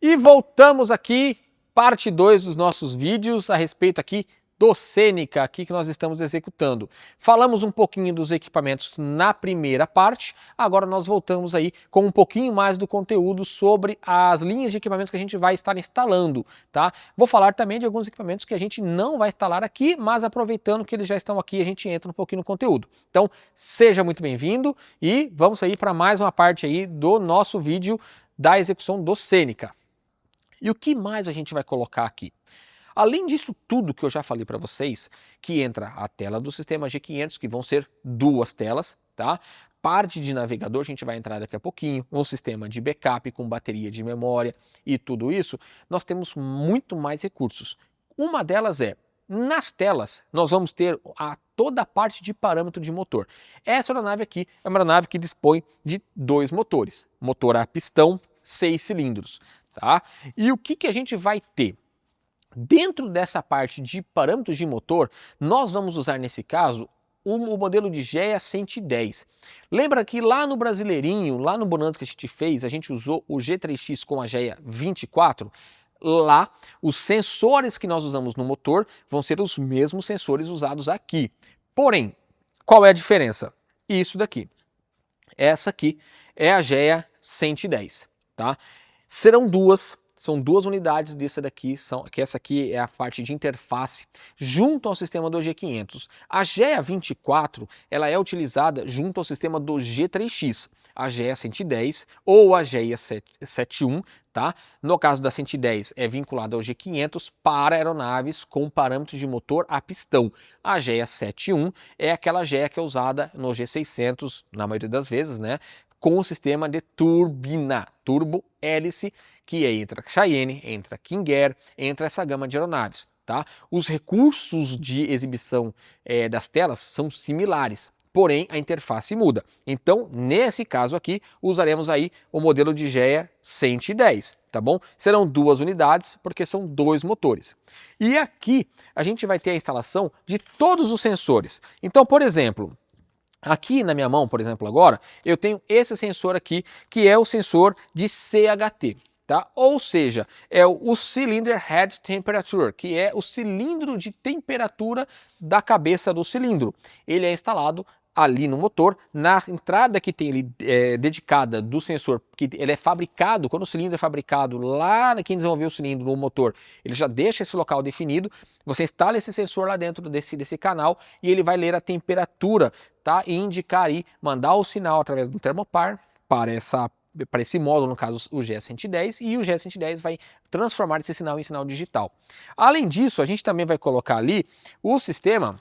E voltamos aqui, parte 2 dos nossos vídeos a respeito aqui do Seneca, aqui que nós estamos executando. Falamos um pouquinho dos equipamentos na primeira parte, agora nós voltamos aí com um pouquinho mais do conteúdo sobre as linhas de equipamentos que a gente vai estar instalando, tá? Vou falar também de alguns equipamentos que a gente não vai instalar aqui, mas aproveitando que eles já estão aqui, a gente entra um pouquinho no conteúdo. Então, seja muito bem-vindo e vamos aí para mais uma parte aí do nosso vídeo da execução do Seneca. E o que mais a gente vai colocar aqui? Além disso tudo que eu já falei para vocês, que entra a tela do sistema G500, que vão ser duas telas, tá? Parte de navegador, a gente vai entrar daqui a pouquinho, um sistema de backup com bateria de memória e tudo isso, nós temos muito mais recursos. Uma delas é, nas telas, nós vamos ter toda a parte de parâmetro de motor. Essa aeronave aqui é uma aeronave que dispõe de dois motores, motor a pistão, 6 cilindros, tá? E o que a gente vai ter? Dentro dessa parte de parâmetros de motor, nós vamos usar nesse caso o modelo de GEA 110. Lembra que lá no Brasileirinho, lá no Bonanza que a gente fez, a gente usou o G3X com a GEA 24? Lá, os sensores que nós usamos no motor vão ser os mesmos sensores usados aqui. Porém, qual é a diferença? Isso daqui. Essa aqui é a GEA 110, tá? São duas unidades dessa daqui, que essa aqui é a parte de interface junto ao sistema do G500. A GEA 24, ela é utilizada junto ao sistema do G3X, a GEA 110 ou a GEA 71, tá? No caso da 110 é vinculada ao G500 para aeronaves com parâmetros de motor a pistão. A GEA 71 é aquela GEA que é usada no G600, na maioria das vezes, né? Com o sistema de turbina, turbo-hélice, que entra Cheyenne, entra King Air, entra essa gama de aeronaves, tá? Os recursos de exibição das telas são similares, porém a interface muda. Então, nesse caso aqui, usaremos aí o modelo de GEA 110, tá bom? Serão duas unidades, porque são dois motores. E aqui a gente vai ter a instalação de todos os sensores. Então, por exemplo, aqui na minha mão, por exemplo, agora, eu tenho esse sensor aqui, que é o sensor de CHT, tá? Ou seja, é o Cylinder Head Temperature, que é o cilindro de temperatura da cabeça do cilindro. Ele é instalado ali no motor, na entrada que tem ali dedicada do sensor, que ele é fabricado, quando o cilindro é fabricado lá quem desenvolveu o cilindro no motor, ele já deixa esse local definido, você instala esse sensor lá dentro desse canal e ele vai ler a temperatura, tá? E indicar aí, mandar o sinal através do termopar para esse módulo, no caso o GE110, e o GE110 vai transformar esse sinal em sinal digital. Além disso, a gente também vai colocar ali o sistema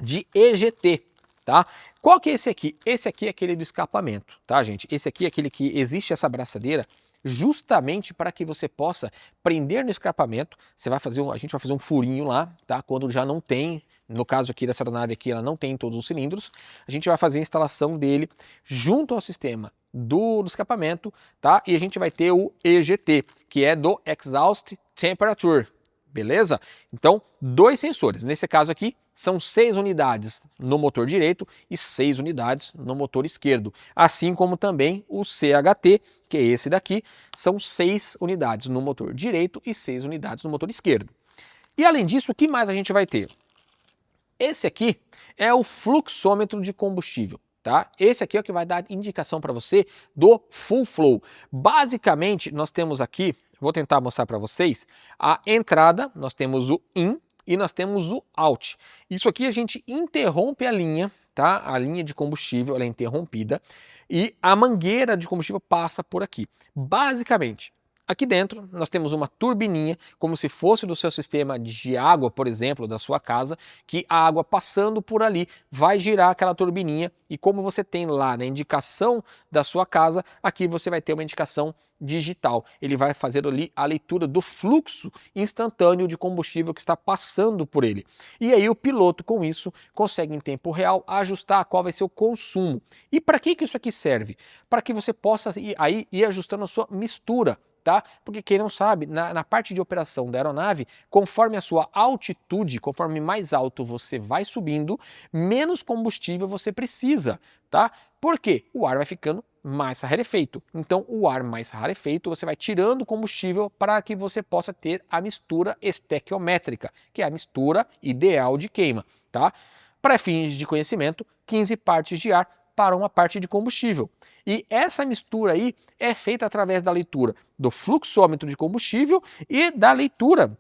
de EGT, tá? Qual que é esse aqui? Esse aqui é aquele do escapamento, tá, gente? Esse aqui é aquele que existe essa braçadeira justamente para que você possa prender no escapamento. A gente vai fazer um furinho lá, tá? Quando já não tem, no caso aqui dessa aeronave aqui, ela não tem todos os cilindros, a gente vai fazer a instalação dele junto ao sistema do escapamento, tá? E a gente vai ter o EGT, que é do Exhaust Temperature, beleza? Então, dois sensores. Nesse caso aqui, são 6 unidades no motor direito e 6 unidades no motor esquerdo. Assim como também o CHT, que é esse daqui, são 6 unidades no motor direito e 6 unidades no motor esquerdo. E além disso, o que mais a gente vai ter? Esse aqui é o fluxômetro de combustível, tá? Esse aqui é o que vai dar indicação para você do full flow. Basicamente, nós temos aqui, vou tentar mostrar para vocês, a entrada, nós temos o in e nós temos o out. Isso aqui a gente interrompe a linha, tá? A linha de combustível, ela é interrompida e a mangueira de combustível passa por aqui. Basicamente, aqui dentro nós temos uma turbininha, como se fosse do seu sistema de água, por exemplo, da sua casa, que a água passando por ali vai girar aquela turbininha e como você tem lá na indicação da sua casa, aqui você vai ter uma indicação digital. Ele vai fazer ali a leitura do fluxo instantâneo de combustível que está passando por ele. E aí o piloto com isso consegue em tempo real ajustar qual vai ser o consumo. E para que isso aqui serve? Para que você possa ir ajustando a sua mistura, tá? Porque quem não sabe, na parte de operação da aeronave, conforme a sua altitude, conforme mais alto você vai subindo, menos combustível você precisa, tá? Por quê? O ar vai ficando mais rarefeito. Então, o ar mais rarefeito, você vai tirando combustível para que você possa ter a mistura estequiométrica, que é a mistura ideal de queima, tá? Para fins de conhecimento, 15 partes de ar para uma parte de combustível. E essa mistura aí é feita através da leitura do fluxômetro de combustível e da leitura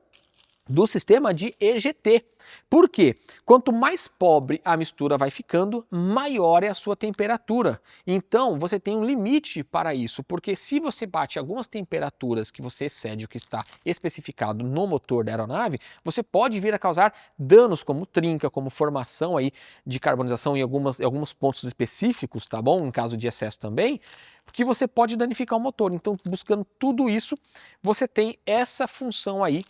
do sistema de EGT. Por quê? Quanto mais pobre a mistura vai ficando, maior é a sua temperatura. Então, você tem um limite para isso, porque se você bate algumas temperaturas que você excede o que está especificado no motor da aeronave, você pode vir a causar danos como trinca, como formação aí de carbonização em alguns pontos específicos, tá bom? Em caso de excesso também, que você pode danificar o motor. Então, buscando tudo isso, você tem essa função aí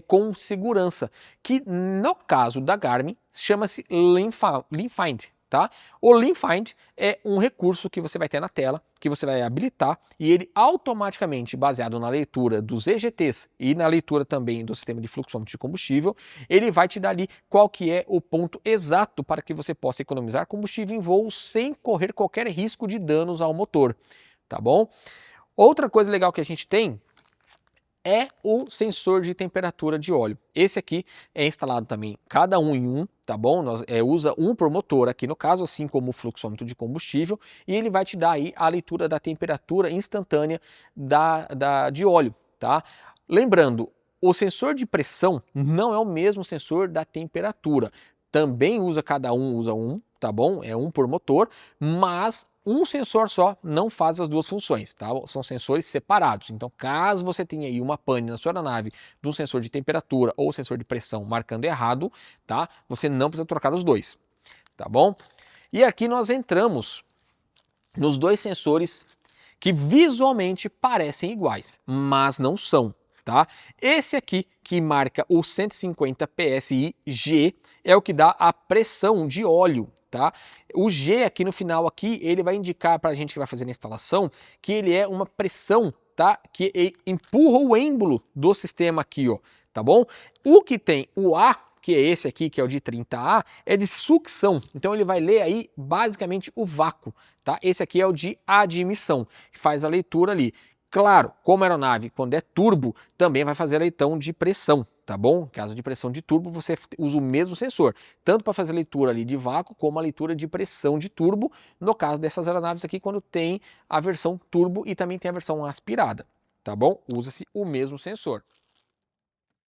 com segurança, que no caso da Garmin chama-se LeanFind, tá? O LeanFind é um recurso que você vai ter na tela, que você vai habilitar e ele automaticamente, baseado na leitura dos EGTs e na leitura também do sistema de fluxômetro de combustível, ele vai te dar ali qual que é o ponto exato para que você possa economizar combustível em voo sem correr qualquer risco de danos ao motor, tá bom? Outra coisa legal que a gente tem é o sensor de temperatura de óleo. Esse aqui é instalado também cada um em um, tá bom? Usa um por motor aqui no caso, assim como o fluxômetro de combustível, e ele vai te dar aí a leitura da temperatura instantânea de óleo, tá? Lembrando, o sensor de pressão não é o mesmo sensor da temperatura. Também cada um usa um, tá bom? É um por motor, mas um sensor só não faz as duas funções, tá? São sensores separados. Então, caso você tenha aí uma pane na sua aeronave de um sensor de temperatura ou sensor de pressão marcando errado, tá? Você não precisa trocar os dois, tá bom? E aqui nós entramos nos dois sensores que visualmente parecem iguais, mas não são, tá? Esse aqui que marca o 150 PSI G é o que dá a pressão de óleo, tá? O G aqui no final aqui, ele vai indicar para a gente que vai fazer a instalação que ele é uma pressão, tá? Que empurra o êmbolo do sistema aqui, ó, tá bom? O que tem o A, que é esse aqui, que é o de 30A, é de sucção. Então ele vai ler aí basicamente o vácuo, tá? Esse aqui é o de admissão, que faz a leitura ali. Claro, como a aeronave, quando é turbo, também vai fazer a leitura de pressão, tá bom? Em caso de pressão de turbo, você usa o mesmo sensor, tanto para fazer a leitura ali de vácuo, como a leitura de pressão de turbo, no caso dessas aeronaves aqui, quando tem a versão turbo e também tem a versão aspirada, tá bom? Usa-se o mesmo sensor.